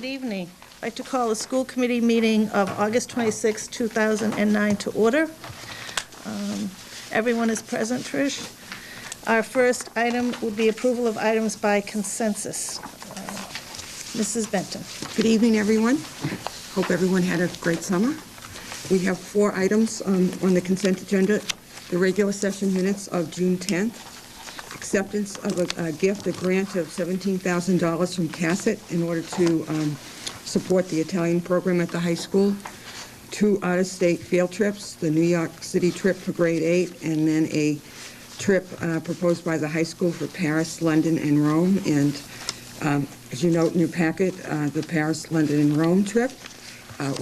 Good evening. I'd like to call the school committee meeting of August 26, 2009 to order. Everyone is present, Trish. Our first item would be approval of items by consensus. Mrs. Benton. Good evening, everyone. Hope everyone had a great summer. We have 4 items on the consent agenda. The regular session minutes of June 10th. Acceptance of a gift, a grant of $17,000 from CASET in order to support the Italian program at the high school. 2 out-of-state field trips, the New York City trip for grade 8, and then a trip proposed by the high school for Paris, London, and Rome. And as you note in your packet, the Paris, London, and Rome trip,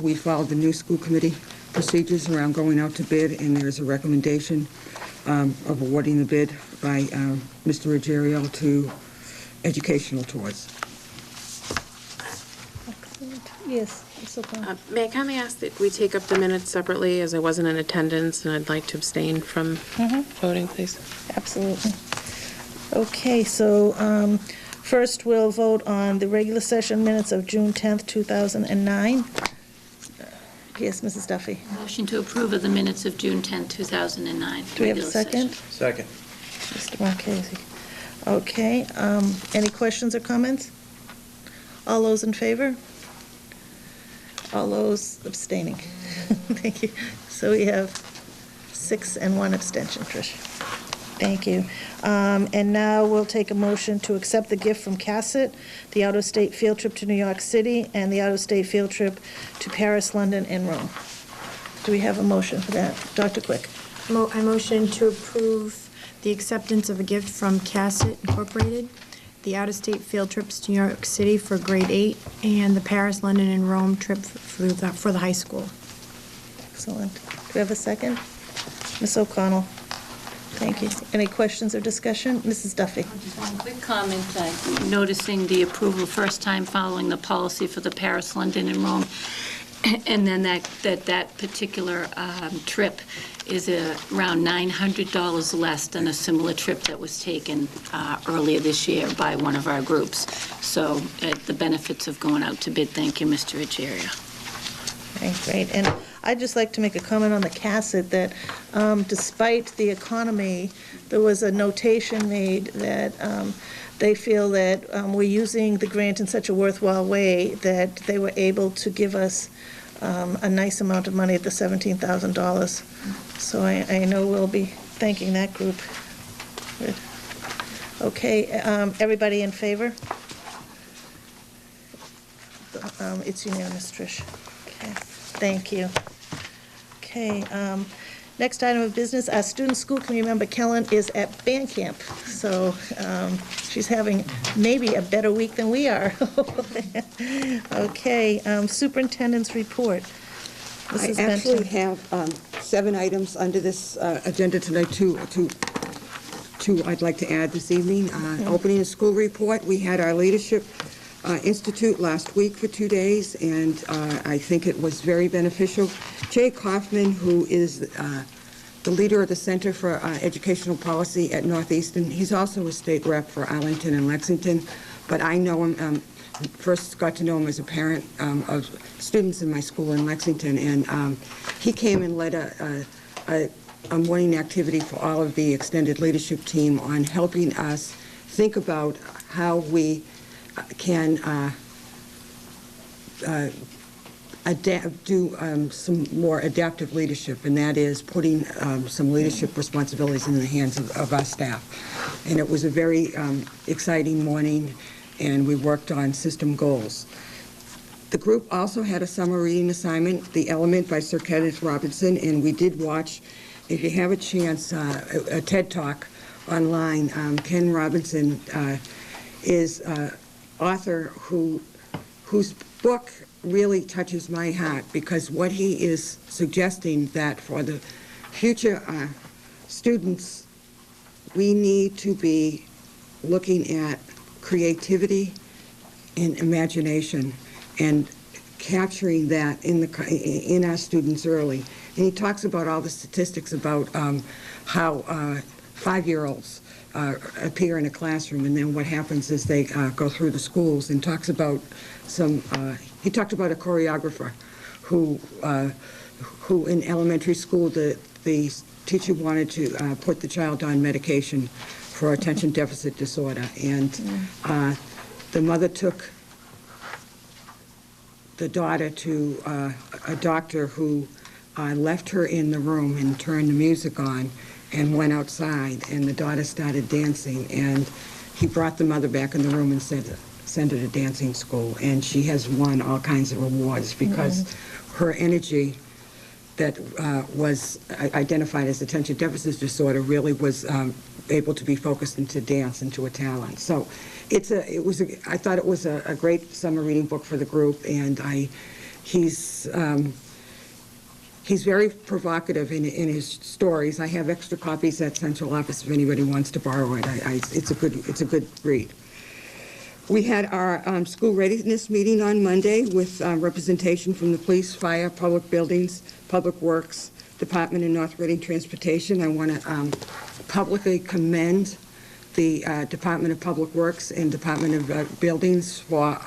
we followed the new school committee procedures around going out to bid, and there's a recommendation of awarding the bid by Mr. Ruggiero to Educational Tours. Excellent. Yes, so far. May I kindly ask that we take up the minutes separately, as I wasn't in attendance and I'd like to abstain from voting, please? Absolutely. Okay, so first we'll vote on the regular session minutes of June 10th, 2009. Yes, Mrs. Duffy. Motion to approve of the minutes of June 10, 2009. Do we have a second? Second. Mr. Marchese. Okay, any questions or comments? All those in favor? All those abstaining? Thank you. So we have 6 and 1 abstention, Trish. Thank you. And now we'll take a motion to accept the gift from CASET, the out-of-state field trip to New York City, and the out-of-state field trip to Paris, London, and Rome. Do we have a motion for that? Dr. Quick. I motion to approve the acceptance of a gift from CASET Incorporated, the out-of-state field trips to New York City for grade 8, and the Paris, London, and Rome trip for the high school. Excellent. Do we have a second? Ms. O'Connell. Thank you. Any questions or discussion? Mrs. Duffy. Just one quick comment. Noticing the approval first time following the policy for the Paris, London, and Rome, and then that particular trip is around $900 less than a similar trip that was taken earlier this year by one of our groups. So the benefits of going out to bid. Thank you, Mr. Ruggiero. Okay, great. And I'd just like to make a comment on the CASET that despite the economy, there was a notation made that they feel that we're using the grant in such a worthwhile way that they were able to give us a nice amount of money at the $17,000. So I know we'll be thanking that group. Okay, everybody in favor? It's unanimous, Trish. Okay, thank you. Okay, next item of business, our student school committee member Kellen is at band camp, so she's having maybe a better week than we are. Okay, Superintendent's Report. Mrs. I actually Benton. have 7 items under this agenda tonight, two I'd like to add this evening. Opening a school report. We had our Leadership Institute last week for 2 days, and I think it was very beneficial. Jay Kaufman, who is the leader of the Center for Educational Policy at Northeastern, he's also a state rep for Arlington and Lexington, but I know him, first got to know him as a parent of students in my school in Lexington, and he came and led a morning activity for all of the extended leadership team on helping us think about how we can do some more adaptive leadership, and that is putting some leadership responsibilities in the hands of our staff. And it was a very exciting morning, and we worked on system goals. The group also had a summer reading assignment, The Element by Sir Kenneth Robinson, and we did watch, if you have a chance, a TED Talk online. Ken Robinson is author whose book really touches my heart, because what he is suggesting that for the future students, we need to be looking at creativity and imagination and capturing that in our students early. And he talks about all the statistics about how 5-year-olds appear in a classroom, and then what happens is they go through the schools, and he talked about a choreographer who in elementary school, the teacher wanted to put the child on medication for attention deficit disorder, and the mother took the daughter to a doctor who left her in the room and turned the music on and went outside, and the daughter started dancing, and he brought the mother back in the room and sent her to dancing school, and she has won all kinds of rewards because her energy that was identified as attention deficit disorder really was able to be focused into dance, into a talent. So I thought it was a great summer reading book for the group, and he's very provocative in his stories. I have extra copies at central office if anybody wants to borrow it. It's a good read. We had our school readiness meeting on Monday with representation from the police, fire, public buildings, public works, Department of North Reading Transportation. I want to publicly commend the Department of Public Works and Department of Buildings for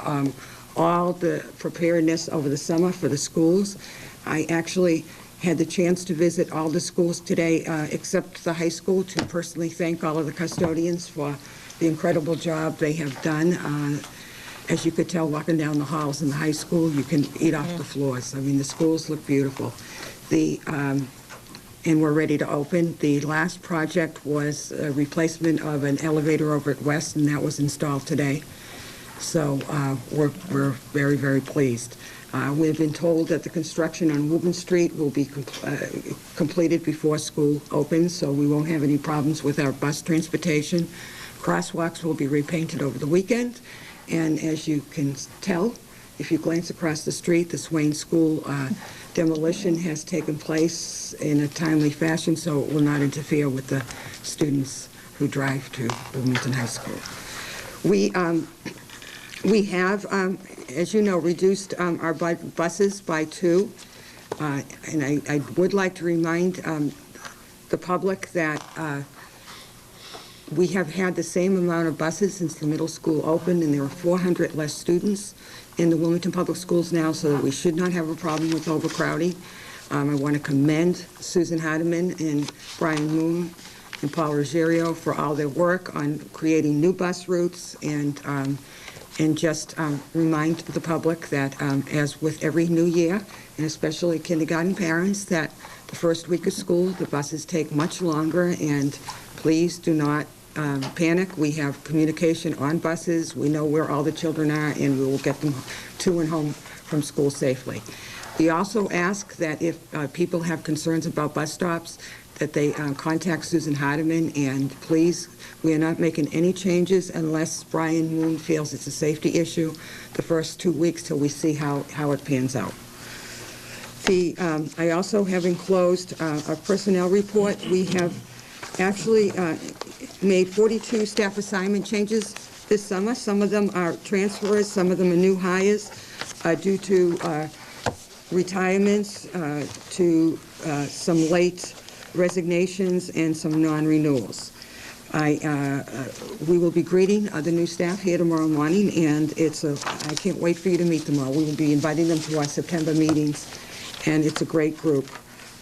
all the preparedness over the summer for the schools. I actually had the chance to visit all the schools today except the high school to personally thank all of the custodians for the incredible job they have done. As you could tell walking down the halls in the high school, you can eat off the floors. I mean, the schools look beautiful. And we're ready to open. The last project was a replacement of an elevator over at West, and that was installed today. So we're very, very pleased. We've been told that the construction on Wooten Street will be completed before school opens, so we won't have any problems with our bus transportation. Crosswalks will be repainted over the weekend, and as you can tell, if you glance across the street, the Swain School demolition has taken place in a timely fashion, so it will not interfere with the students who drive to Wilmington High School. We have, as you know, reduced our buses by 2, and I would like to remind the public that we have had the same amount of buses since the middle school opened, and there are 400 less students in the Wilmington Public Schools now, so that we should not have a problem with overcrowding. I want to commend Susan Hardiman and Brian Moon and Paul Ruggiero for all their work on creating new bus routes, and just remind the public that as with every new year, and especially kindergarten parents, that the first week of school, the buses take much longer, and please do not panic. We have communication on buses. We know where all the children are, and we will get them to and home from school safely. We also ask that if people have concerns about bus stops, that they contact Susan Hardiman, and please, we are not making any changes unless Brian Moon feels it's a safety issue the first 2 weeks till we see how it pans out. I also have enclosed a personnel report. We have actually made 42 staff assignment changes this summer. Some of them are transfers, some of them are new hires due to retirements, to some late resignations, and some non-renewals. We will be greeting the new staff here tomorrow morning, and I can't wait for you to meet them all. We will be inviting them to our September meetings, and it's a great group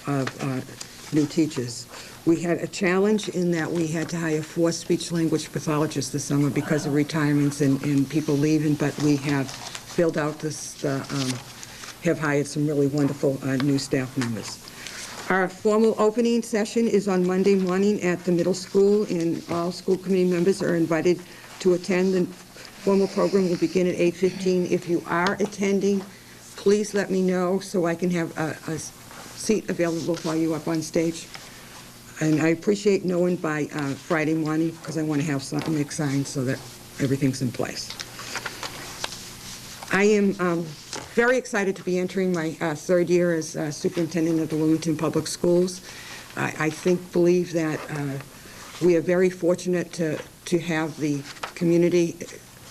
of new teachers. We had a challenge in that we had to hire 4 speech-language pathologists this summer because of retirements and people leaving, but we have filled out this, have hired some really wonderful new staff members. Our formal opening session is on Monday morning at the middle school, and all school committee members are invited to attend. The formal program will begin at 8:15. If you are attending, please let me know so I can have a seat available for you up on stage. And I appreciate knowing by Friday morning, because I want to have something make signs so that everything's in place. I am very excited to be entering my 3rd year as superintendent of the Wilmington Public Schools. I believe that we are very fortunate to have the community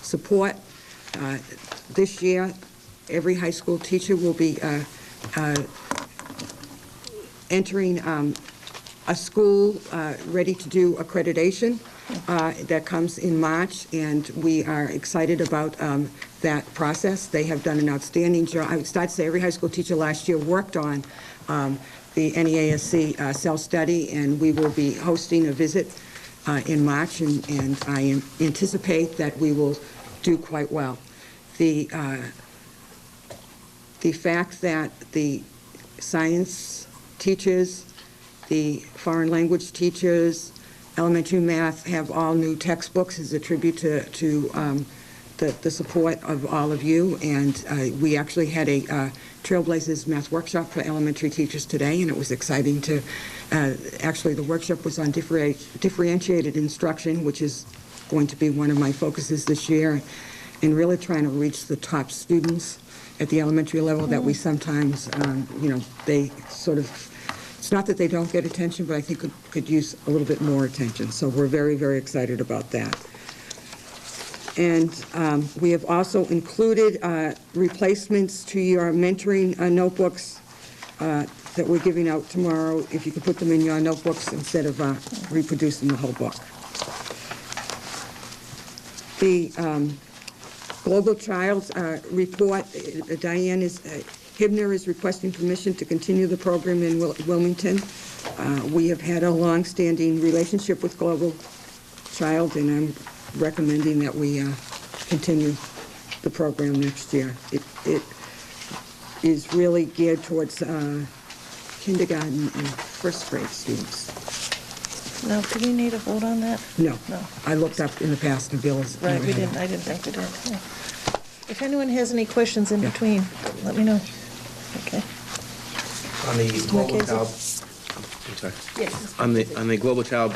support. This year, every high school teacher will be entering a school ready to do accreditation. that comes in March, and we are excited about that process. They have done an outstanding job. I would start to say every high school teacher last year worked on the NEASC self-study, and we will be hosting a visit in March, and I anticipate that we will do quite well. The fact that the science teachers, the foreign language teachers, elementary math have all new textbooks is a tribute to the support of all of you. And we actually had a Trailblazers math workshop for elementary teachers today, and it was exciting to, actually the workshop was on differentiated instruction, which is going to be one of my focuses this year, and really trying to reach the top students at the elementary level that we sometimes, they sort of, it's not that they don't get attention, but I think could use a little bit more attention. So we're very, very excited about that. And we have also included replacements to your mentoring notebooks that we're giving out tomorrow, if you could put them in your notebooks instead of reproducing the whole book. The Global Child Report, Diane Hibner is requesting permission to continue the program in Wilmington. We have had a long-standing relationship with Global Child, and I'm recommending that we continue the program next year. It is really geared towards kindergarten and first grade students. Now, do we need a vote on that? No. No. I looked up in the past, and Bill's. Right, we didn't, I didn't think we did. Yeah. If anyone has any questions in between, let me know. Okay. On the Global Casey? Child, I'm sorry. Yes. On the Global Child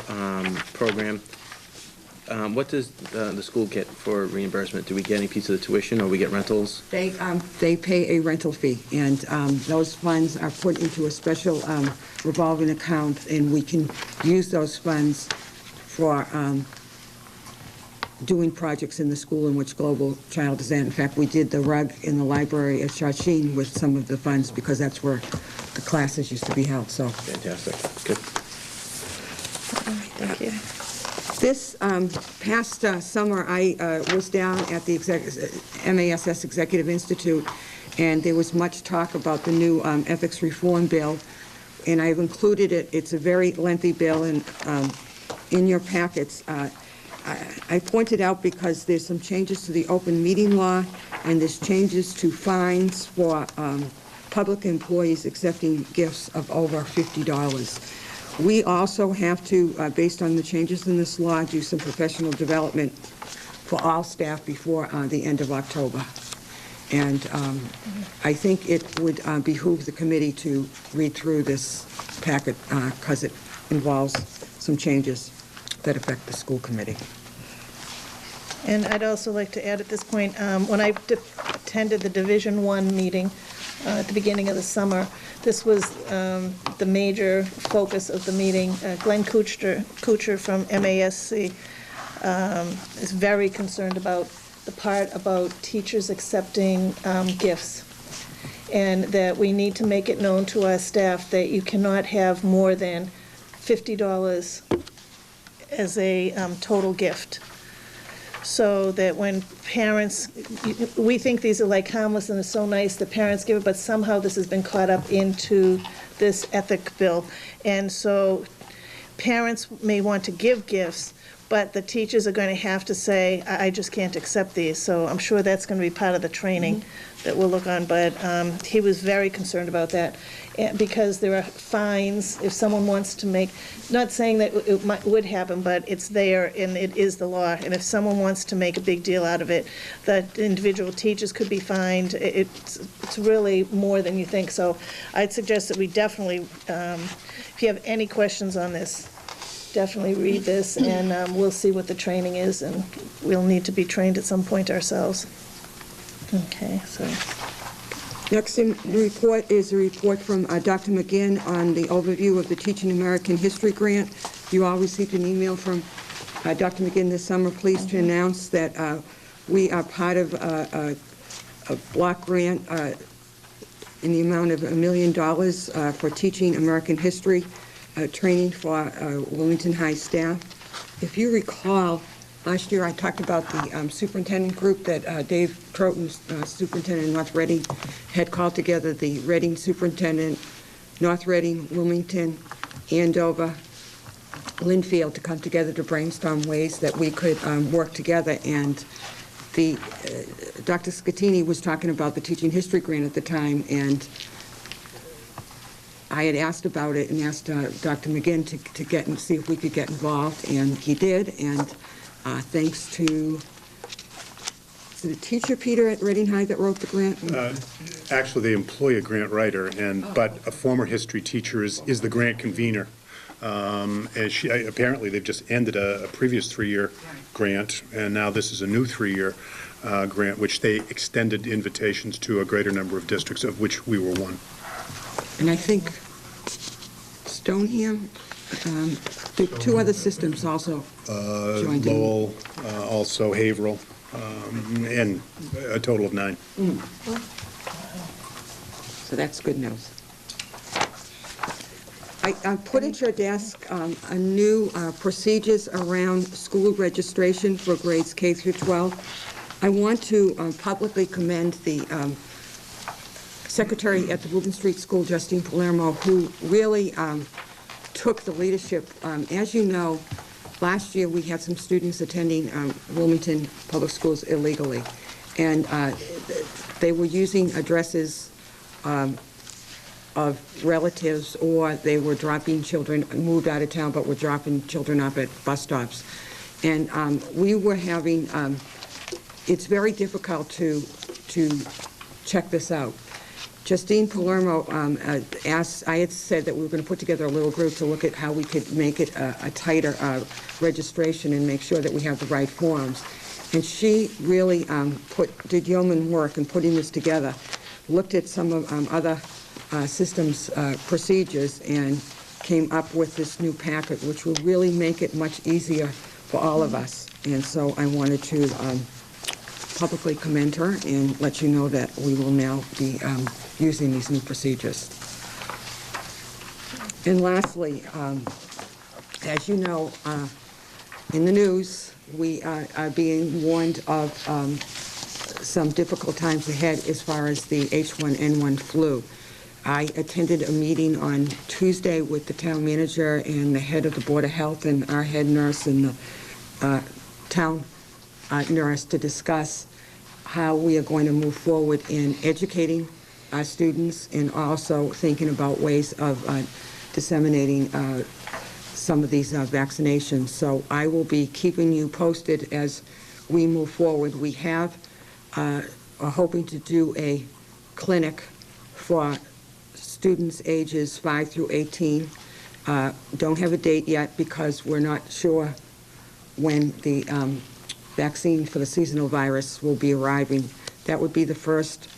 program, what does the school get for reimbursement? Do we get any piece of the tuition, or we get rentals? They pay a rental fee, and those funds are put into a special revolving account, and we can use those funds for doing projects in the school in which Global Child is at. In fact, we did the rug in the library at H1n1 with some of the funds, because that's where the classes used to be held, so. Fantastic. Good. Thank you. This past summer, I was down at the MASS Executive Institute, and there was much talk about the new ethics reform bill, and I've included it. It's a very lengthy bill, and in your packets, I pointed out because there's some changes to the open meeting law, and there's changes to fines for public employees accepting gifts of over $50. We also have to, based on the changes in this law, do some professional development for all staff before the end of October. And I think it would behoove the committee to read through this packet because it involves some changes that affect the school committee. And I'd also like to add at this point, when I attended the Division I meeting at the beginning of the summer, this was the major focus of the meeting. Glenn Kuchar from MASC is very concerned about the part about teachers accepting gifts, and that we need to make it known to our staff that you cannot have more than $50 as a total gift. So that when parents, we think these are like harmless and it's so nice that parents give it, but somehow this has been caught up into this ethic bill. And so parents may want to give gifts, but the teachers are going to have to say, I just can't accept these. So I'm sure that's going to be part of the training that we'll look on. But he was very concerned about that, because there are fines if someone wants to make, not saying that it would happen, but it's there and it is the law. And if someone wants to make a big deal out of it, the individual teachers could be fined. It's really more than you think. So I'd suggest that we definitely, if you have any questions on this, definitely read this, and we'll see what the training is, and we'll need to be trained at some point ourselves. Okay, so. Next in the report is a report from Dr. McGinn on the overview of the Teaching American History Grant. You all received an email from Dr. McGinn this summer, pleased to announce that we are part of a block grant in the amount of $1 million for teaching American history training for Wilmington High staff. If you recall, last year I talked about the superintendent group that Dave Troughton, superintendent in North Reading, had called together the Reading superintendent, North Reading, Wilmington, Andover, Linfield to come together to brainstorm ways that we could work together. And Dr. Scatini was talking about the teaching history grant at the time, and I had asked about it and asked Dr. McGinn to get and see if we could get involved, and he did. And thanks to the teacher, Peter, at Reading High that wrote the grant? Actually, they employ a grant writer, but a former history teacher is the grant convener. And apparently they've just ended a previous 3-year grant, and now this is a new 3-year grant, which they extended invitations to a greater number of districts, of which we were one. And I think Stoneham, the 2 other systems also joined in. Lowell, also Haverhill, and a total of 9. So that's good news. I put at your desk a new procedures around school registration for grades K through 12. I want to publicly commend the secretary at the Wooten Street School, Justine Palermo, who really took the leadership. As you know, last year we had some students attending Wilmington Public Schools illegally, and they were using addresses of relatives, or they were dropping children, moved out of town, but were dropping children off at bus stops. And we were having, it's very difficult to check this out. Justine Palermo asked, I had said that we were going to put together a little group to look at how we could make it a tighter registration and make sure that we have the right forms. And she really did yeoman work in putting this together, looked at some of other systems procedures, and came up with this new packet, which will really make it much easier for all of us. And so I wanted to publicly commend her and let you know that we will now be using these new procedures. And lastly, as you know, in the news, we are being warned of some difficult times ahead as far as the H1n1 flu. I attended a meeting on Tuesday with the town manager and the head of the Board of Health and our head nurse and the town nurse to discuss how we are going to move forward in educating our students and also thinking about ways of disseminating some of these vaccinations. So I will be keeping you posted as we move forward. We are hoping to do a clinic for students ages 5 through 18. Don't have a date yet because we're not sure when the vaccine for the seasonal virus will be arriving. That would be the first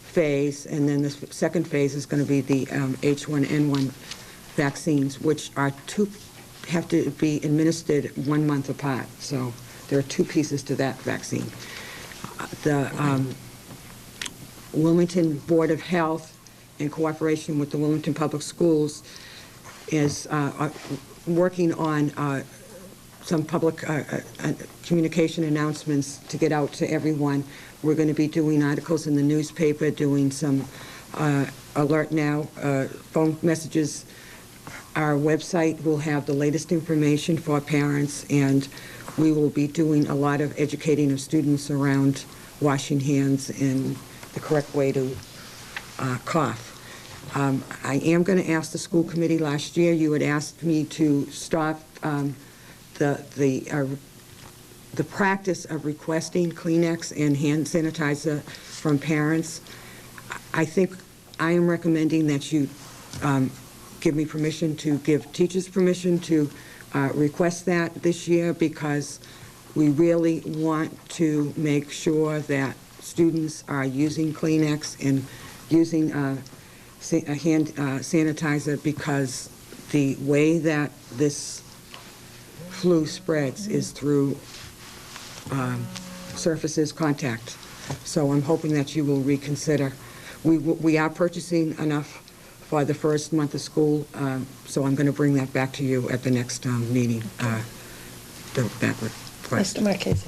phase, and then the second phase is going to be the H1n1 vaccines, which have to be administered 1 month apart. So there are 2 pieces to that vaccine. The Wilmington Board of Health, in cooperation with the Wilmington Public Schools, is working on some public communication announcements to get out to everyone. We're going to be doing articles in the newspaper, doing some alert now phone messages. Our website will have the latest information for parents, and we will be doing a lot of educating of students around washing hands and the correct way to cough. I am going to ask the school committee. Last year you had asked me to stop the practice of requesting Kleenex and hand sanitizer from parents. I think I am recommending that you give me permission to give teachers permission to request that this year, because we really want to make sure that students are using Kleenex and using hand sanitizer, because the way that this flu spreads is through surfaces, contact. So I'm hoping that you will reconsider. We are purchasing enough for the first month of school, so I'm going to bring that back to you at the next meeting, that request. Mr. Marchese?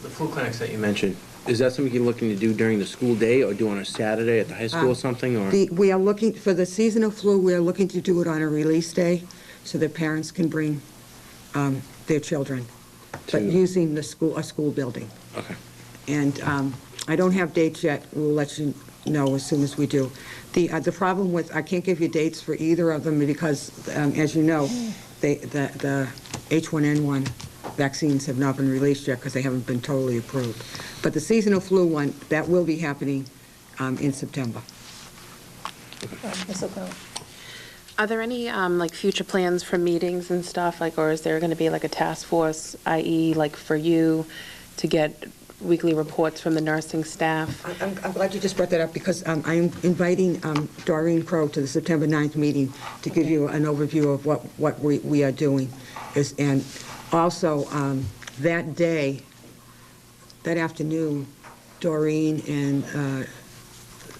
The flu clinics that you mentioned, is that something you're looking to do during the school day or do on a Saturday at the high school or something, or? We are looking, for the seasonal flu, we are looking to do it on a release day so that parents can bring their children, but To- using a school building. Okay. And I don't have dates yet. We'll let you know as soon as we do. The problem with, I can't give you dates for either of them because, as you know, the H1n1 vaccines have not been released yet because they haven't been totally approved. But the seasonal flu one, that will be happening in September. Ms. O'Connell? Are there any, like, future plans for meetings and stuff, like, or is there going to be, like, a task force, i.e., like, for you to get weekly reports from the nursing staff? I'm glad you just brought that up because I'm inviting Doreen Crow to the September 9th meeting to give you an overview of what we are doing. And also, that day, that afternoon, Doreen and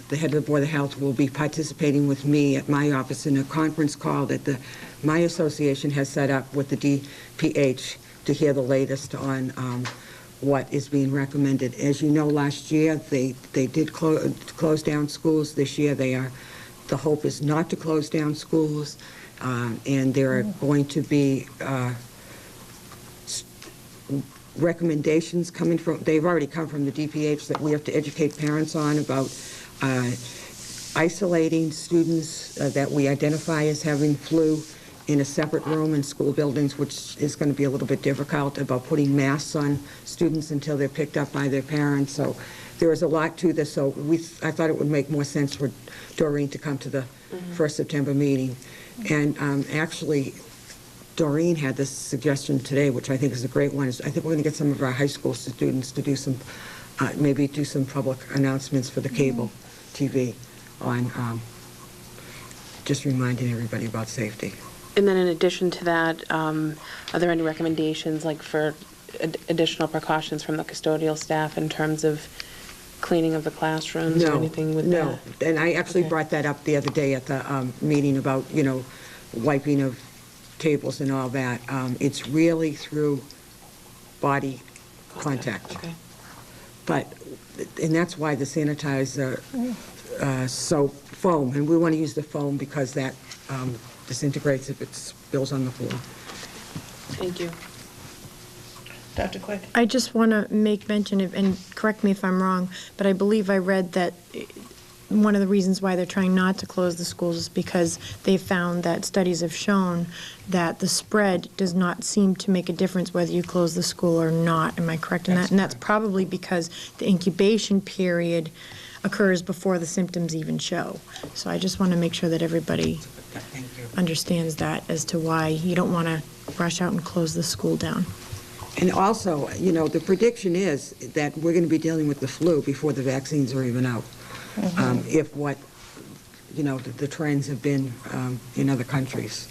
the head of the Board of Health will be participating with me at my office in a conference call that my association has set up with the DPH to hear the latest on what is being recommended. As you know, last year, they did close down schools. This year, the hope is not to close down schools, and there are going to be recommendations coming from, they've already come from the DPH that we have to educate parents on about isolating students that we identify as having flu in a separate room in school buildings, which is going to be a little bit difficult, about putting masks on students until they're picked up by their parents. So there is a lot to this. So I thought it would make more sense for Doreen to come to the first September meeting. And actually, Doreen had this suggestion today, which I think is a great one. I think we're going to get some of our high school students to do some, maybe do some public announcements for the cable TV on just reminding everybody about safety. And then in addition to that, are there any recommendations, like, for additional precautions from the custodial staff in terms of cleaning of the classrooms or anything with that? No, and I actually Okay. brought that up the other day at the meeting about, wiping of tables and all that. It's really through body contact. Okay. And that's why the sanitizer soap foam, and we want to use the foam because that disintegrates if it spills on the floor. Thank you. Dr. Quick? I just want to make mention of, and correct me if I'm wrong, but I believe I read that one of the reasons why they're trying not to close the schools is because they found that studies have shown that the spread does not seem to make a difference whether you close the school or not. Am I correct in that? And that's probably because the incubation period occurs before the symptoms even show. So I just want to make sure that everybody understands that as to why you don't want to rush out and close the school down. And also, the prediction is that we're going to be dealing with the flu before the vaccines are even out. If the trends have been in other countries.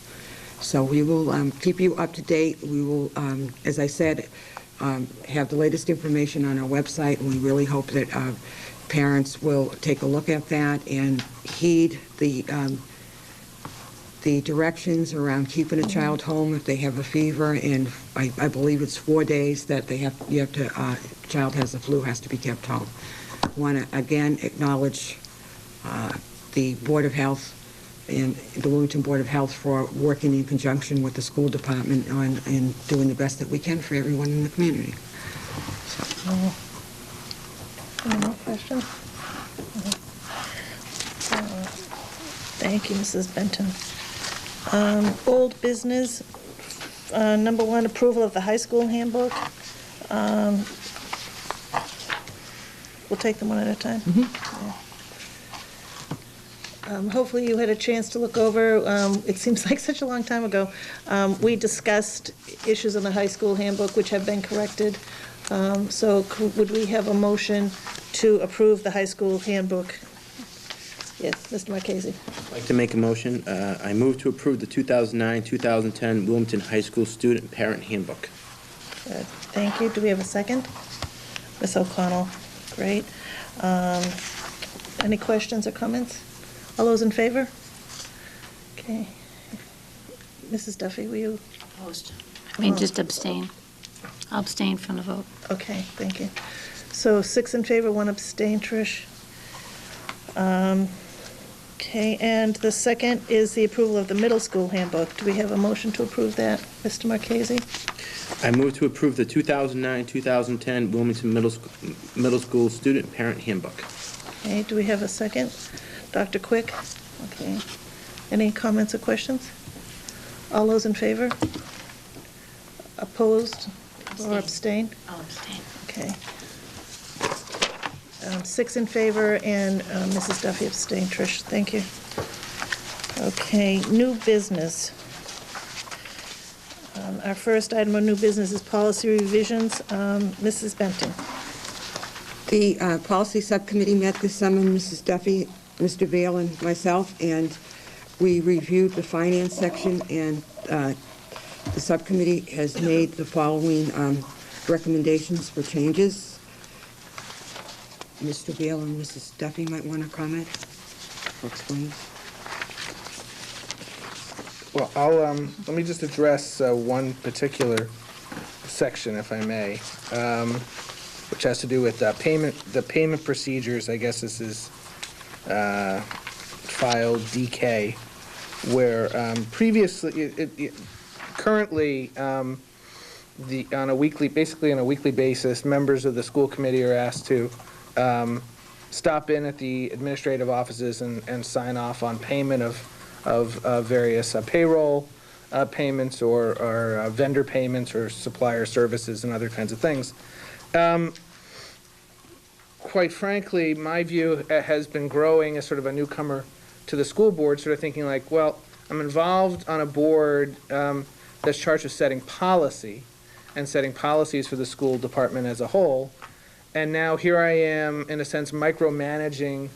So we will keep you up to date. We will, as I said, have the latest information on our website, and we really hope that parents will take a look at that and heed the directions around keeping a child home if they have a fever, and I believe it's 4 days that child has the flu, has to be kept home. I want to again acknowledge the Board of Health and the Wilmington Board of Health for working in conjunction with the school department and doing the best that we can for everyone in the community. Any more questions? Thank you, Mrs. Benton. Old business, number one, approval of the high school handbook. We'll take them one at a time. Yeah. Hopefully you had a chance to look over, it seems like such a long time ago, we discussed issues in the high school handbook which have been corrected. So would we have a motion to approve the high school handbook? Yes, Mr. Marchese. I'd like to make a motion. I move to approve the 2009-2010 Wilmington High School Student Parent Handbook. Good. Thank you. Do we have a second? Ms. O'Connell, great. Any questions or comments? All those in favor? Okay. Mrs. Duffy, will you? Opposed. I mean, just abstain. I'll abstain from the vote. Okay, thank you. So 6 in favor, 1 abstain, Trish. Okay, and the second is the approval of the middle school handbook. Do we have a motion to approve that, Mr. Marchese? I move to approve the 2009-2010 Wilmington Middle School Student Parent Handbook. Okay, do we have a second? Dr. Quick? Okay. Any comments or questions? All those in favor? Opposed or abstain? I'll abstain. Okay. 6 in favor, and Mrs. Duffy abstained. Trish, thank you. Okay, new business. Our first item of new business is policy revisions. Mrs. Benton. The policy subcommittee met this summer, Mrs. Duffy, Mr. Vail, and myself, and we reviewed the finance section, and the subcommittee has made the following recommendations for changes. Mr. Vail and Mrs. Duffy might want to comment or explain. Well, I'll, let me just address one particular section, if I may, which has to do with the payment procedures. I guess this is file DK, where previously, currently, on a weekly basis, members of the school committee are asked to stop in at the administrative offices and sign off on payment of various payroll payments or vendor payments or supplier services and other kinds of things. Quite frankly, my view has been growing as sort of a newcomer to the school board, sort of thinking like, well, I'm involved on a board that's charged with setting policy and setting policies for the school department as a whole. And now here I am, in a sense, micromanaging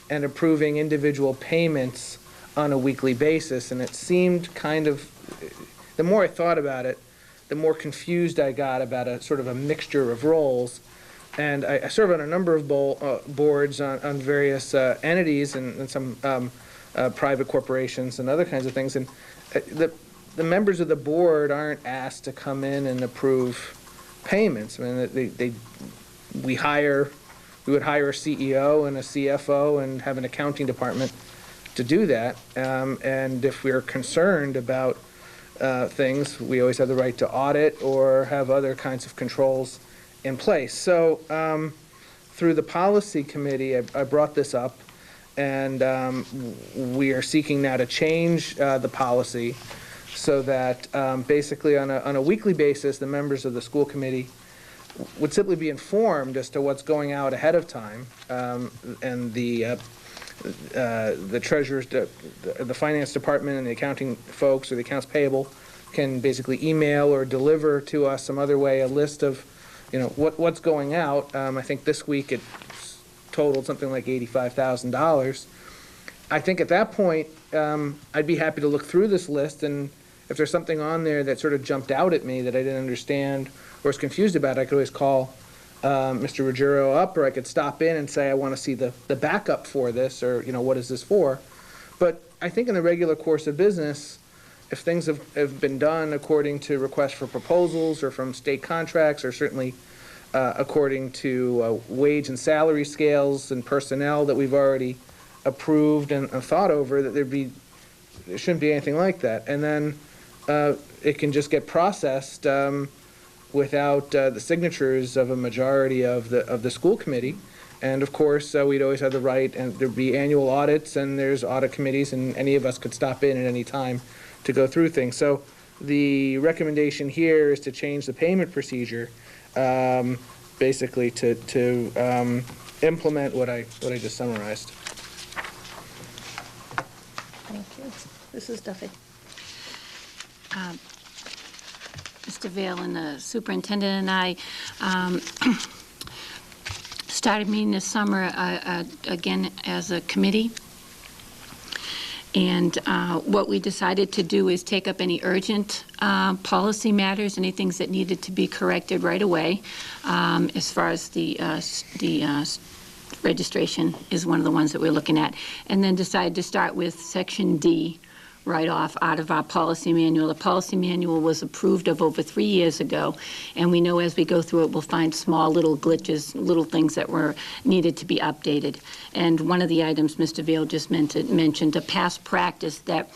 and approving individual payments on a weekly basis. And it seemed kind of, the more I thought about it, the more confused I got about a sort of a mixture of roles. And I serve on a number of boards on various entities and some private corporations and other kinds of things. And the members of the board aren't asked to come in and approve payments. I mean, we would hire a CEO and a CFO and have an accounting department to do that. And if we're concerned about things, we always have the right to audit or have other kinds of controls in place. So through the policy committee, I brought this up, and we are seeking now to change the policy so that basically on a weekly basis, the members of the school committee would simply be informed as to what's going out ahead of time, and the treasurer's, the finance department and the accounting folks or the accounts payable can basically email or deliver to us some other way a list of, you know, what's going out. I think this week it totaled something like $85,000. I think at that point, I'd be happy to look through this list, and if there's something on there that sort of jumped out at me that I didn't understand or was confused about, I could always call Mr. Ruggiero up, or I could stop in and say, I want to see the backup for this, or, you know, what is this for? But I think in the regular course of business, if things have been done according to requests for proposals or from state contracts, or certainly according to wage and salary scales and personnel that we've already approved and thought over, that there shouldn't be anything like that. And then it can just get processed without the signatures of a majority of the school committee. And of course, we'd always have the right, and there'd be annual audits, and there's audit committees, and any of us could stop in at any time to go through things. So the recommendation here is to change the payment procedure, basically to implement what I just summarized. Thank you. Mrs. Duffy. Mr. Vail and the superintendent and I started meeting this summer again as a committee. And what we decided to do is take up any urgent policy matters, any things that needed to be corrected right away. As far as the registration is one of the ones that we're looking at. And then decided to start with Section D, right off out of our policy manual. The policy manual was approved of over 3 years ago, and we know as we go through it, we'll find small little glitches, little things that were needed to be updated. And one of the items Mr. Vail just mentioned, a past practice that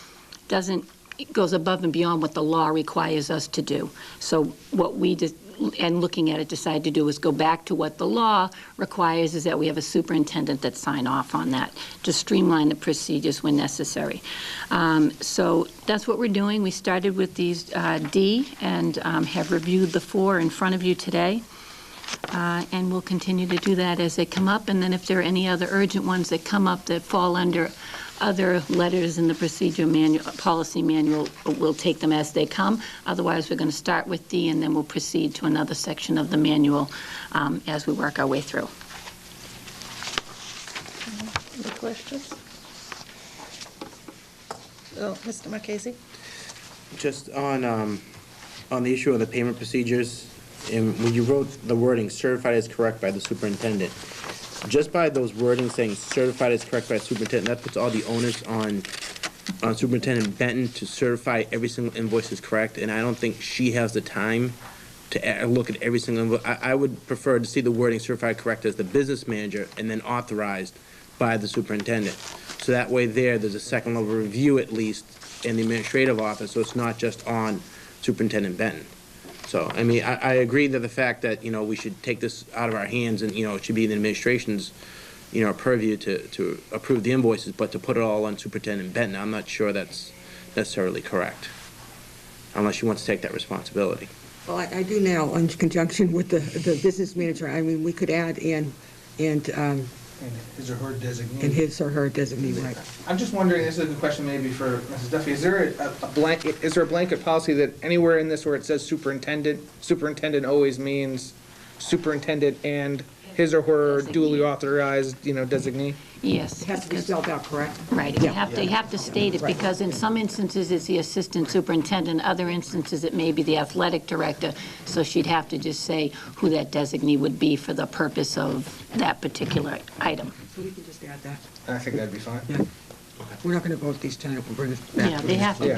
goes above and beyond what the law requires us to do. So what we did, and looking at it, decided to do is go back to what the law requires, is that we have a superintendent that sign off on that to streamline the procedures when necessary. So that's what we're doing. We started with these D and have reviewed the 4 in front of you today. And we'll continue to do that as they come up. And then if there are any other urgent ones that come up that fall under other letters in the procedure manual, policy manual, we'll take them as they come. Otherwise, we're going to start with D, and then we'll proceed to another section of the manual as we work our way through. Any questions? Oh, Mr. Marchese? Just on the issue of the payment procedures, and when you wrote the wording, certified as correct by the superintendent, just by those wordings saying certified as correct by the superintendent, that puts all the onus on Superintendent Benton to certify every single invoice is correct, and I don't think she has the time to look at every single invoice. I would prefer to see the wording certified correct as the business manager and then authorized by the superintendent. So that way there's a second level review at least in the administrative office, so it's not just on Superintendent Benton. So, I mean, I agree that the fact that, we should take this out of our hands and, it should be the administration's, purview to approve the invoices, but to put it all on Superintendent Benton, I'm not sure that's necessarily correct, unless she wants to take that responsibility. Well, I do now, in conjunction with the business manager. I mean, we could add in, and his or her designee. and his or her designee, right. I'm just wondering, this is a good question maybe for Mrs. Duffy, is there a blanket policy that anywhere in this where it says superintendent always means superintendent and his or her duly authorized, designee? Yes. It has to be spelled out, correct? Right, you have to state it, because in some instances it's the assistant superintendent, other instances it may be the athletic director, so she'd have to just say who that designee would be for the purpose of that particular item. So we can just add that. I think that'd be fine. Yeah. We're not going to vote these tonight, we'll bring it back. Yeah, they have to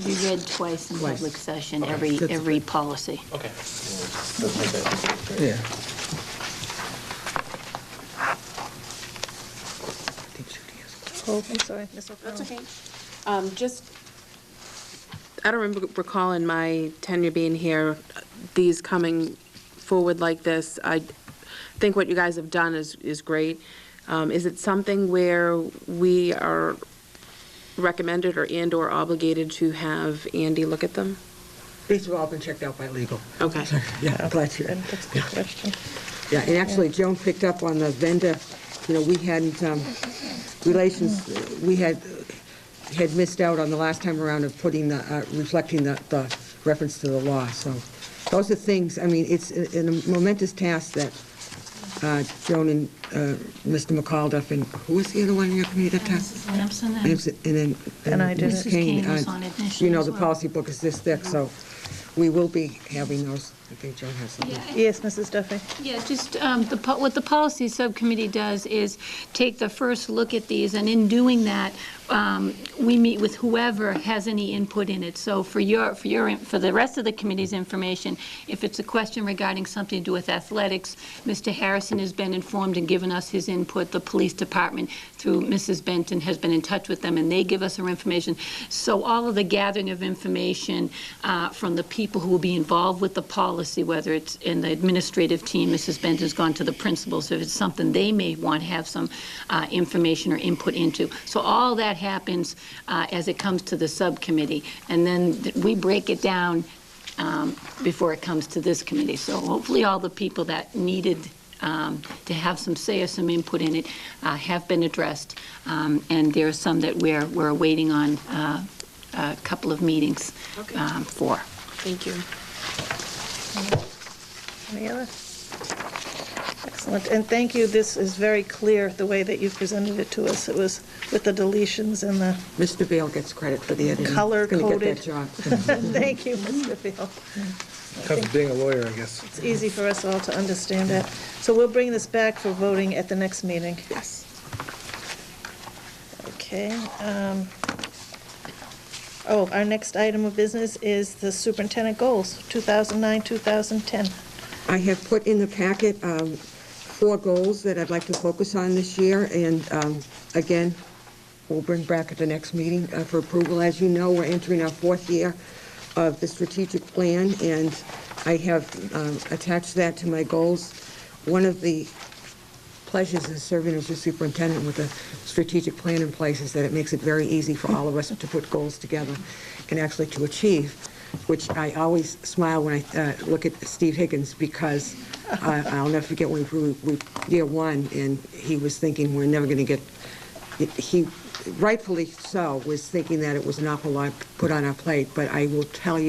be read twice in public session, every policy. Okay. Yeah. Oh, I'm sorry, Ms. O'Connell. That's okay. I don't recall in my tenure being here, these coming forward like this. I think what you guys have done is great. Is it something where we are recommended or obligated to have Andy look at them? These have all been checked out by legal. Okay. Yeah, glad to. That's a good question. Yeah, and actually Joan picked up on the vendor, we hadn't, we had missed out on the last time around of putting reflecting the reference to the law, so those are things, I mean, it's a momentous task that Joan and Mr. McAuliffe, and who was the other one in your committee that task? Sampson And then And I did Ms. it. Kane, Mrs. Kane was on it initially the as well. policy book is this thick, so we will be having those. I think Joan has something. Yes, Mrs. Duffy? Yeah, just what the policy subcommittee does is take the first look at these, and in doing that, we meet with whoever has any input in it. So for the rest of the committee's information, if it's a question regarding something to do with athletics, Mr. Harrison has been informed and given us his input. The police department, through Mrs. Benton, has been in touch with them, and they give us their information. So all of the gathering of information from the people who will be involved with the policy, whether it's in the administrative team, Mrs. Benton's gone to the principals, if it's something they may want to have some information or input into. So all that happens as it comes to the subcommittee, and then we break it down before it comes to this committee. So hopefully all the people that needed to have some say or some input in it have been addressed, and there are some that we're waiting on a couple of meetings for. Thank you. Any other? Excellent, and thank you. This is very clear, the way that you presented it to us. It was with the deletions and the Mr. Vail gets credit for the editing. color-coded. He's gonna get that job. Thank you, Mr. Vail. Tough being a lawyer, I guess. It's easy for us all to understand that. So we'll bring this back for voting at the next meeting. Yes. Okay. Oh, our next item of business is the Superintendent Goals, 2009-2010. I have put in the packet 4 goals that I'd like to focus on this year, and again, we'll bring back at the next meeting for approval. As you know, we're entering our 4th year of the strategic plan, and I have attached that to my goals. One of the pleasures of serving as your superintendent with a strategic plan in place is that it makes it very easy for all of us to put goals together and actually to achieve, which I always smile when I look at Steve Higgins, because I'll never forget when we year 1, and he was thinking we're never going to get, he rightfully so was thinking that it was an awful lot put on our plate, but I will tell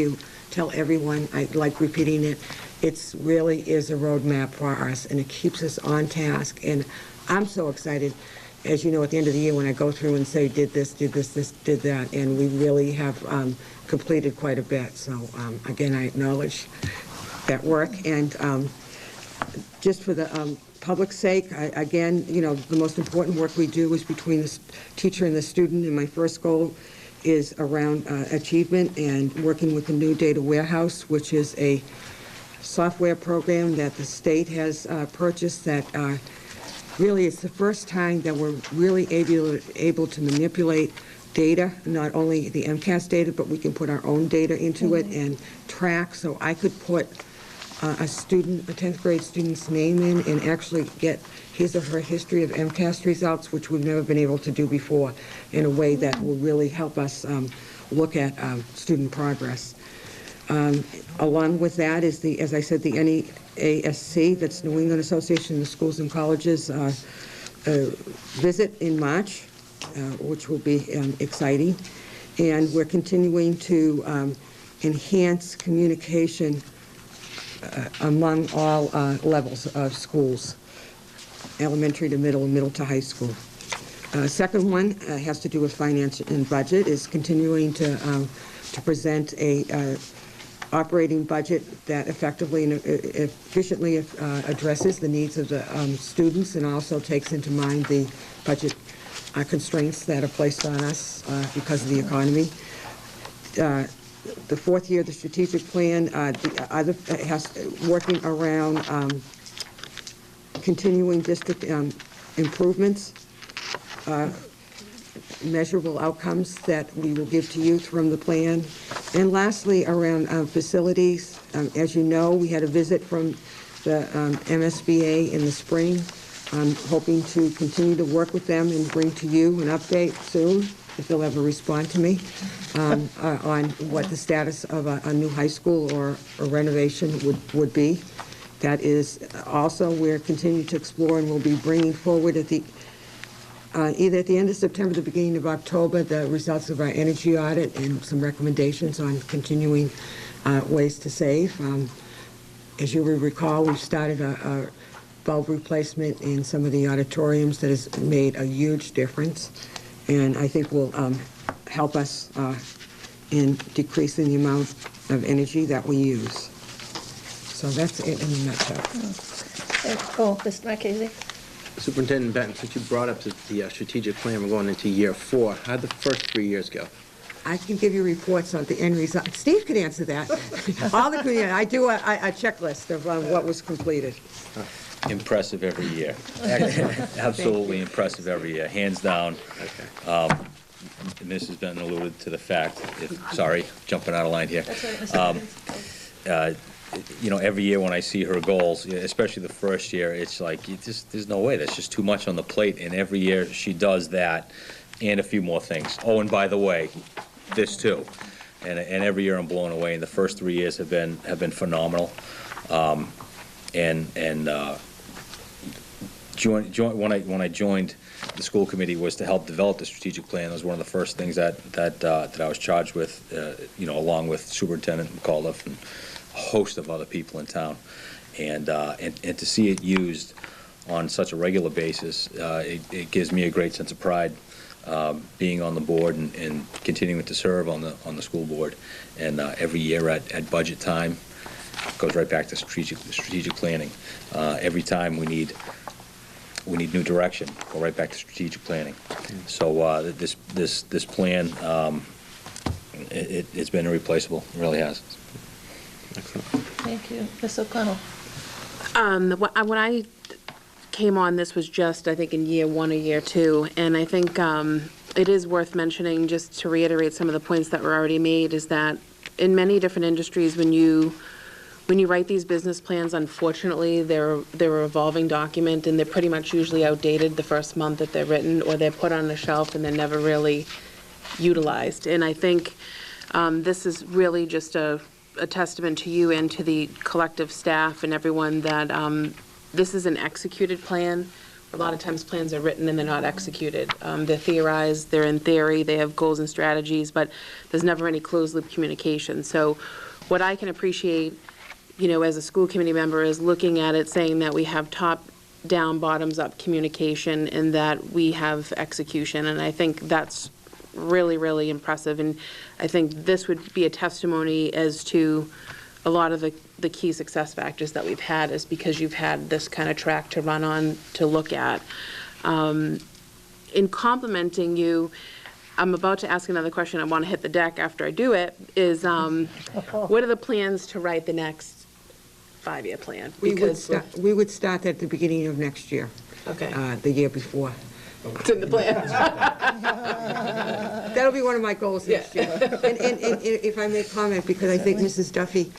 everyone, I like repeating it, it really is a roadmap for us, and it keeps us on task. And I'm so excited, as you know, at the end of the year when I go through and say, did this, did that, and we really have completed quite a bit. So, again, I acknowledge that work. And just for the public's sake, again, you know, the most important work we do is between the teacher and the student, and my first goal is around achievement and working with the new data warehouse, which is a software program that the state has purchased that really it's the first time that we're really able to manipulate data, not only the MCAS data, but we can put our own data into it and track. So I could put a student, a 10th grade student's name in and actually get his or her history of MCAS results, which we've never been able to do before, in a way that will really help us look at student progress. Along with that is the, as I said, the NEASC, that's New England Association of Schools and Colleges visit in March, which will be exciting. And we're continuing to enhance communication among all levels of schools, elementary to middle and middle to high school. Second one has to do with finance and budget, is continuing to present a operating budget that effectively and efficiently addresses the needs of the students and also takes into mind the budget constraints that are placed on us because of the economy. The 4th year of the strategic plan, the other has working around continuing district improvements, measurable outcomes that we will give to youth from the plan. And lastly, around facilities. As you know, we had a visit from the MSBA in the spring. I'm hoping to continue to work with them and bring to you an update soon, if they'll ever respond to me, on what the status of a new high school or a renovation would be. That is also, we're continuing to explore, and we'll be bringing forward at the either at the end of September, the beginning of October, the results of our energy audit and some recommendations on continuing ways to save. As you will recall, we've started a bulb replacement in some of the auditoriums that has made a huge difference, and I think will help us in decreasing the amount of energy that we use. So that's it in a nutshell. Oh, Mr. Marchese? Superintendent Benton, since you brought up the strategic plan, we're going into year 4. How'd the first 3 years go? I can give you reports on the end result. Steve could answer that. I do a checklist of what was completed. Impressive every year. Absolutely impressive every year, hands down. Okay. Mrs. Benton alluded to the fact, sorry, jumping out of line here. That's all right, Mr. You know, every year when I see her goals, especially the first year, it's like, there's no way, that's just too much on the plate, and every year she does that and a few more things. Oh, and by the way, this too. And every year I'm blown away, and the first 3 years have been phenomenal. When I joined the school committee was to help develop the strategic plan. That was one of the first things that I was charged with, you know, along with Superintendent McAuliffe and a host of other people in town, and to see it used on such a regular basis, it gives me a great sense of pride, being on the board and continuing to serve on the school board. And every year at budget time, goes right back to strategic planning. Every time we need new direction, go right back to strategic planning. So this plan it's been irreplaceable, it really has. Excellent. Thank you. Ms. O'Connell? When I came on, this was just, I think, in year 1 or year 2, and I think it is worth mentioning, just to reiterate some of the points that were already made, is that in many different industries, when you write these business plans, unfortunately, they're a evolving document, and they're pretty much usually outdated the first month that they're written, or they're put on a shelf and they're never really utilized. And I think this is really just a testament to you and to the collective staff and everyone that this is an executed plan. A lot of times plans are written and they're not executed. They're theorized, they're in theory, they have goals and strategies, but there's never any closed loop communication. So what I can appreciate, as a school committee member, is looking at it, saying that we have top-down, bottoms-up communication and that we have execution. And I think that's really, really impressive. And I think this would be a testimony as to a lot of the key success factors that we've had, is because you've had this kind of track to run on, to look at. In complimenting you, I'm about to ask another question. I want to hit the deck after I do it, is what are the plans to write the next 5-year plan? We would start at the beginning of next year. Okay. The year before. It's in the plan. That'll be one of my goals next year. And if I may comment, because I think Mrs. Duffy,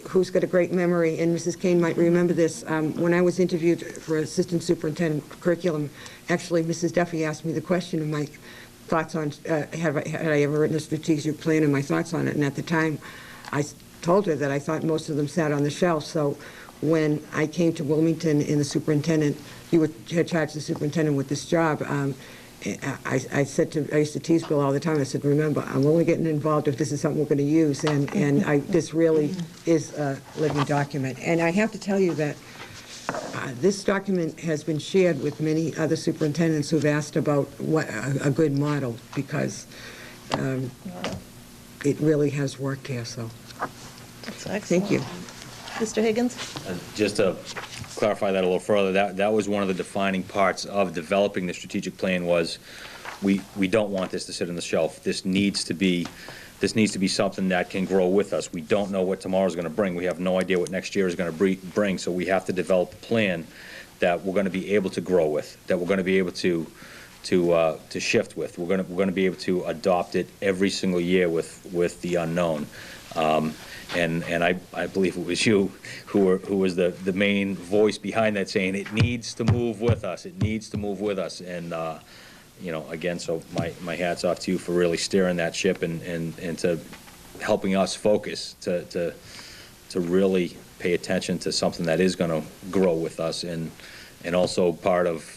who's got a great memory, and Mrs. Kane might remember this, when I was interviewed for Assistant Superintendent Curriculum, actually Mrs. Duffy asked me the question of my thoughts on, had I ever written a strategic plan and my thoughts on it, and at the time I told her that I thought most of them sat on the shelf. So when I came to Wilmington in the superintendent, you had charged the superintendent with this job, I used to tease Bill all the time. I said, remember, I'm only getting involved if this is something we're going to use, and this really is a living document. And I have to tell you that this document has been shared with many other superintendents who've asked about what a good model, because it really has worked here, so That's excellent. thank you. Mr. Higgins? Just to clarify that a little further, that was one of the defining parts of developing the strategic plan. Was we don't want this to sit on the shelf. This needs to be something that can grow with us. We don't know what tomorrow's going to bring. We have no idea what next year is going to bring, so we have to develop a plan that we're going to be able to grow with, that we're going to be able to shift with. We're going to be able to adopt it every single year with the unknown. And I believe it was you who was the main voice behind that, saying it needs to move with us. It needs to move with us. And again, so my hat's off to you for really steering that ship and to helping us focus to really pay attention to something that is going to grow with us. And also part of,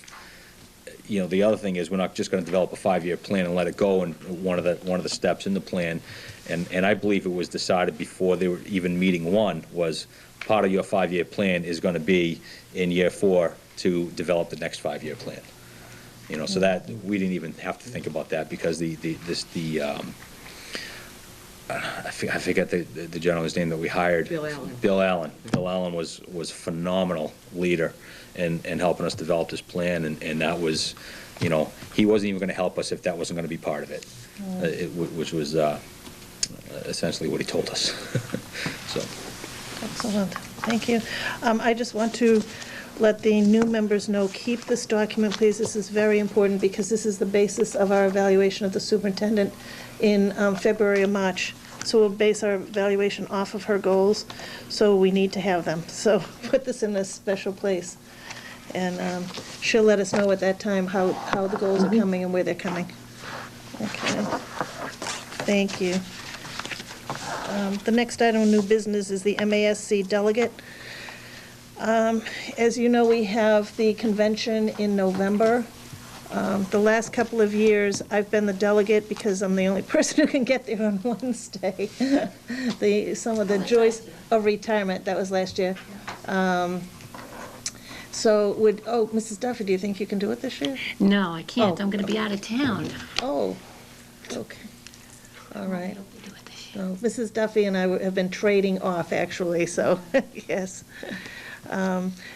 the other thing is, we're not just going to develop a 5-year plan and let it go. And one of the steps in the plan, and I believe it was decided before they were even meeting one, was part of your 5-year plan is going to be in year 4 to develop the next 5-year plan. So that we didn't even have to think about that, because I forget the gentleman's name that we hired. Bill Allen. Bill Allen. Bill Allen was a phenomenal leader in helping us develop this plan, and that was, he wasn't even going to help us if that wasn't going to be part of it, which was essentially what he told us. So. Excellent. Thank you. I just want to let the new members know, keep this document, please. This is very important, because this is the basis of our evaluation of the superintendent in February or March. So we'll base our evaluation off of her goals, so we need to have them. So put this in a special place. And she'll let us know at that time how the goals are coming and where they're coming. Okay. Thank you. The next item of new business is the MASC delegate. As you know, we have the convention in November. The last couple of years, I've been the delegate because I'm the only person who can get there on Wednesday. Some of the joys of retirement, that was last year. Mrs. Duffy, do you think you can do it this year? No, I can't. Oh. I'm going to be out of town. Oh, okay. All right. I hope we do it this year. So Mrs. Duffy and I have been trading off, actually, so, yes.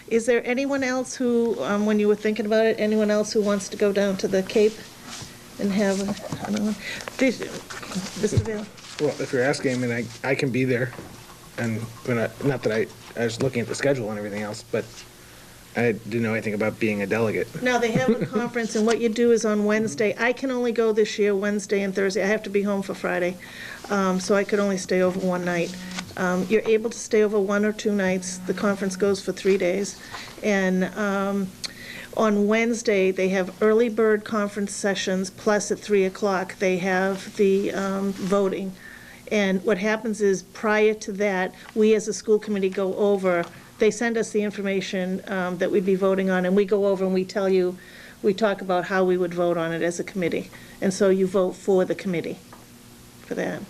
Is there anyone else who, when you were thinking about it, anyone else who wants to go down to the Cape and have anyone? Mr. Vail? Well, if you're asking, I mean, I can be there, and not that I was looking at the schedule and everything else, but I didn't know anything about being a delegate. Now, they have a conference, and what you do is on Wednesday, I can only go this year Wednesday and Thursday. I have to be home for Friday, so I could only stay over one night. You're able to stay over 1 or 2 nights. The conference goes for 3 days. And on Wednesday, they have early bird conference sessions, plus at 3 o'clock, they have the voting. And what happens is, prior to that, we as a school committee go over, they send us the information that we'd be voting on, and we go over and we tell you, we talk about how we would vote on it as a committee. And so you vote for the committee for that.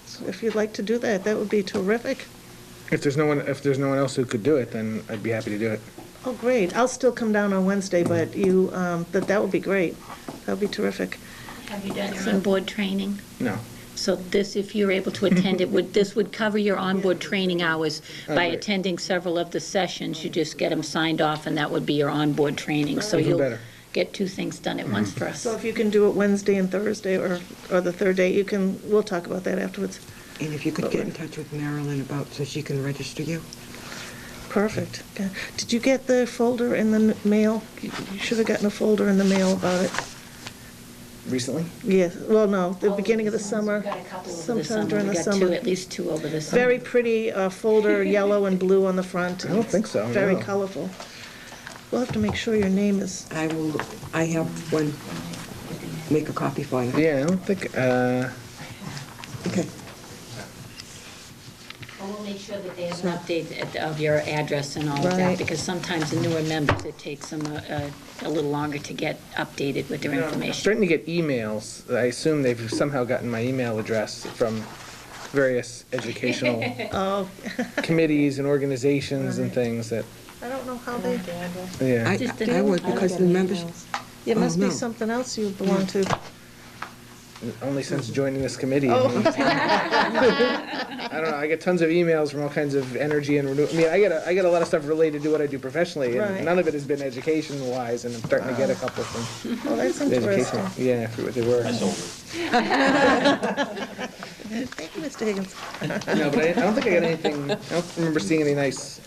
So if you'd like to do that, that would be terrific. If there's no one else who could do it, then I'd be happy to do it. Oh, great. I'll still come down on Wednesday, but you, that would be great. That would be terrific. Have you done your on-board training? No. So this, if you're able to attend it, this would cover your onboard training hours. By great. attending several of the sessions, you just get them signed off, and that would be your onboard training. So Even you'll better. get 2 things done at once for us. So if you can do it Wednesday and Thursday, or the third day, we'll talk about that afterwards. And if you could get in touch with Marilyn so she can register you. Perfect. Okay. Did you get the folder in the mail? You should have gotten a folder in the mail about it. Recently? Yes, well, no, the beginning of the summer, We've got a couple over the sometime summer. during the We got summer. at least 2 over the summer. Very pretty folder, yellow and blue on the front. I don't think so, Very no. colorful. We'll have to make sure your name is, I have one, make a copy for you. Yeah, I don't think, Okay. And we'll make sure that they have an update of your address and all of Right. that, because sometimes the newer members, it takes them a little longer to get updated with their I'm information. starting to get emails. I assume they've somehow gotten my email address from various educational oh, committees and organizations and things that, I don't know how they, yeah. Just the- I would, because the members, it must be no. something else you belong to. Only since joining this committee. Oh. I don't know, I get tons of emails from all kinds of energy and renew, I mean, I get a lot of stuff related to what I do professionally, Right. and none of it has been education-wise, and I'm starting to get a couple from Oh, that's the interesting. education. Yeah, I forget what they were. Thank you, Mr. Higgins. No, but I don't think I got anything, I don't remember seeing any nice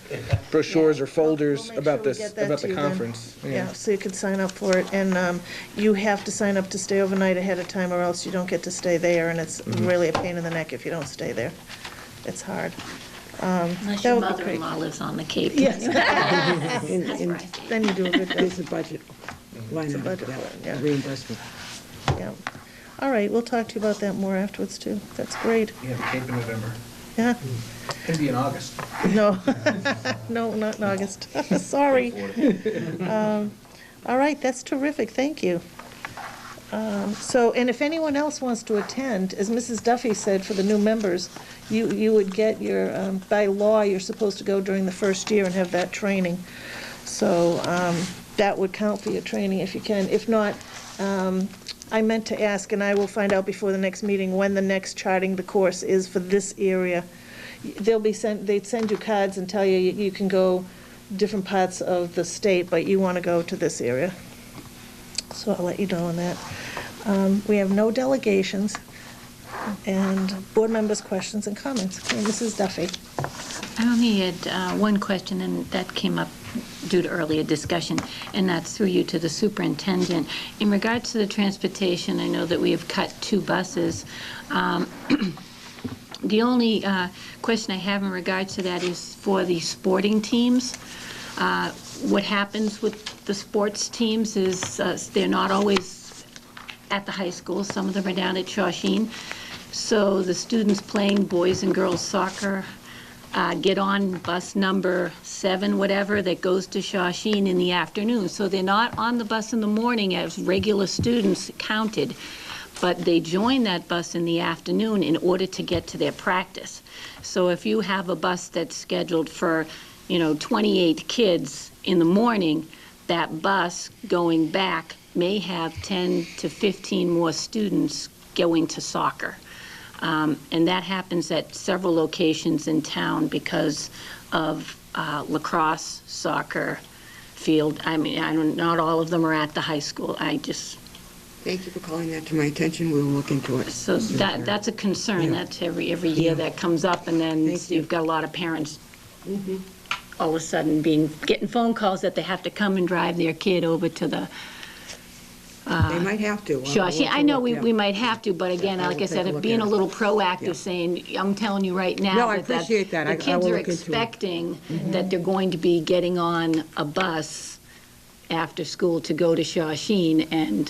brochures or folders We'll make about sure we this, get that about to the you then. conference. Yeah, so you could sign up for it, and you have to sign up to stay overnight ahead of time, or else you don't get to stay there, and it's really a pain in the neck if you don't stay there. It's hard. Unless That your would be great. mother-in-law lives on the Cape. Yes. and Then you do a good job. there's a budget line It's a item budget for that, line, yeah. reimbursement. Yeah. All right, we'll talk to you about that more afterwards, too. That's great. Yeah, the Cape in November. Yeah? Can be in August. No, no, not in August. Sorry. All right, that's terrific, thank you. So, and if anyone else wants to attend, as Mrs. Duffy said, for the new members, you would get your, by law, you're supposed to go during the first year and have that training. So that would count for your training if you can. If not, I meant to ask, and I will find out before the next meeting, when the next charting the course is for this area. They'd send you cards and tell you you can go different parts of the state, but you want to go to this area. So I'll let you know on that. We have no delegations, and board members' questions and comments. Okay, Mrs. Duffy. I only had one question, and that came up due to earlier discussion, and that's through you to the superintendent. In regards to the transportation, I know that we have cut 2 buses. The only question I have in regards to that is for the sporting teams. What happens with the sports teams is they're not always at the high school. Some of them are down at H1n1. So the students playing boys and girls soccer get on bus number 7, whatever, that goes to H1n1 in the afternoon. So they're not on the bus in the morning as regular students counted, but they join that bus in the afternoon in order to get to their practice. So if you have a bus that's scheduled for, 28 kids in the morning, that bus going back may have 10 to 15 more students going to soccer. And that happens at several locations in town because of lacrosse, soccer, field. I mean, not all of them are at the high school. Thank you for calling that to my attention. We'll look into it. So that's a concern. Yeah. That's every year that comes up, and then Thank you. you've got a lot of parents all of a sudden getting phone calls that they have to come and drive their kid over to the They might have to. Sure, I know we might have to, but again, I will like I take a said, look being at a it. little proactive, Yeah. saying, I'm telling you right now. No, I appreciate that. The I kids will are look into it. expecting that they're going to be getting on a bus after school to go to Shawshene and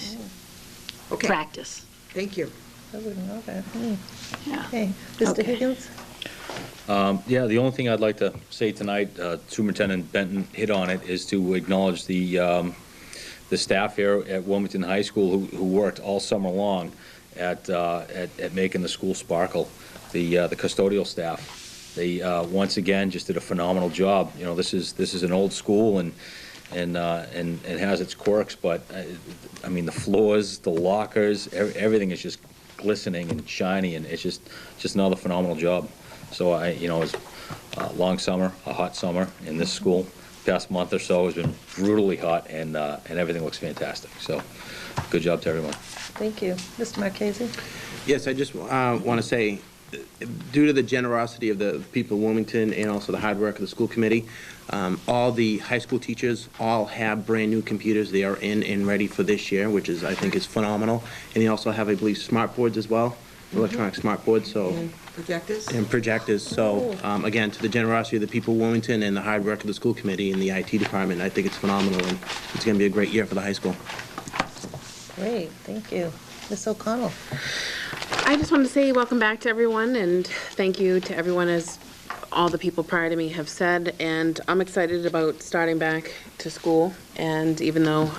Okay. practice. Thank you. I wouldn't know that. Yeah. Okay, Mr. Okay. Higgins? Yeah, the only thing I'd like to say tonight, Superintendent Benton hit on it, is to acknowledge the staff here at Wilmington High School who worked all summer long at making the school sparkle. The custodial staff, they once again just did a phenomenal job. You know, this is an old school and it has its quirks, but I mean, the floors, the lockers, everything is just glistening and shiny, and it's just another phenomenal job. So it was a long summer, a hot summer in this school. Past month or so has been brutally hot, and everything looks fantastic. So, good job to everyone. Thank you. Mr. Marchese? Yes, I just want to say, due to the generosity of the people of Wilmington and also the hard work of the school committee, all the high school teachers all have brand-new computers. They are in and ready for this year, which I think is phenomenal. And they also have, I believe, smart boards as well, electronic smart boards, so. And projectors? And projectors. So, again, to the generosity of the people of Wilmington and the hard work of the school committee and the IT department, I think it's phenomenal, and it's going to be a great year for the high school. Great, thank you. Ms. O'Connell? I just wanted to say welcome back to everyone, and thank you to everyone, as all the people prior to me have said, and I'm excited about starting back to school, and even though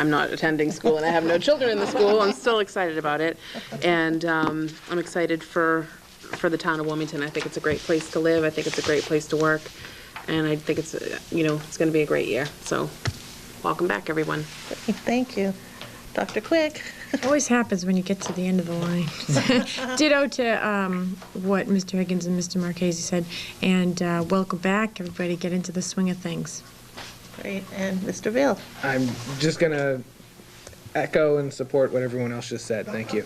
I'm not attending school and I have no children in the school, I'm still excited about it, and I'm excited for the town of Wilmington. I think it's a great place to live, I think it's a great place to work, and I think it's, it's going to be a great year, so welcome back, everyone. Thank you. Dr. Quick? Always happens when you get to the end of the line. Ditto to what Mr. Higgins and Mr. Marchese said, and welcome back, everybody. Get into the swing of things. Great, and Mr. Vail? I'm just going to echo and support what everyone else just said. Thank you.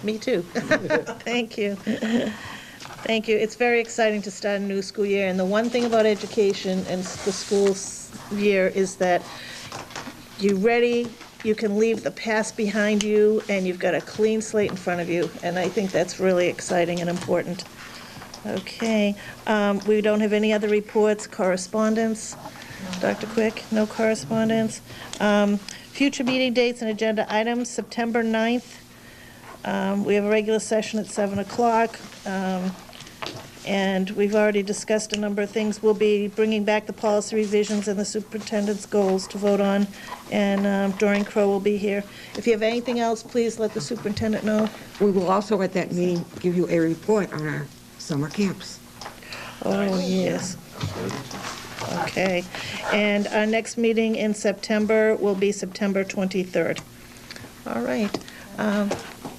Me too. Thank you. Thank you. It's very exciting to start a new school year, and the one thing about education and the school year is that you're ready, you can leave the past behind you, and you've got a clean slate in front of you, and I think that's really exciting and important. Okay, we don't have any other reports, correspondence? Dr. Quick, no correspondence. Future meeting dates and agenda items, September 9th. We have a regular session at 7 o'clock, and we've already discussed a number of things. We'll be bringing back the policy revisions and the superintendent's goals to vote on, and Doreen Crow will be here. If you have anything else, please let the superintendent know. We will also at that meeting give you a report on our summer camps. Oh, yes. Okay. And our next meeting in September will be September 23rd. All right.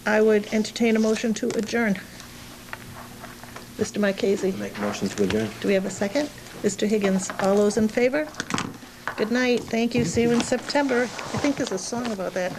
I would entertain a motion to adjourn. Mr. Marchese, Make motions to adjourn. do we have a second? Mr. Higgins, all those in favor? Good night. Thank you. See you in September. I think there's a song about that.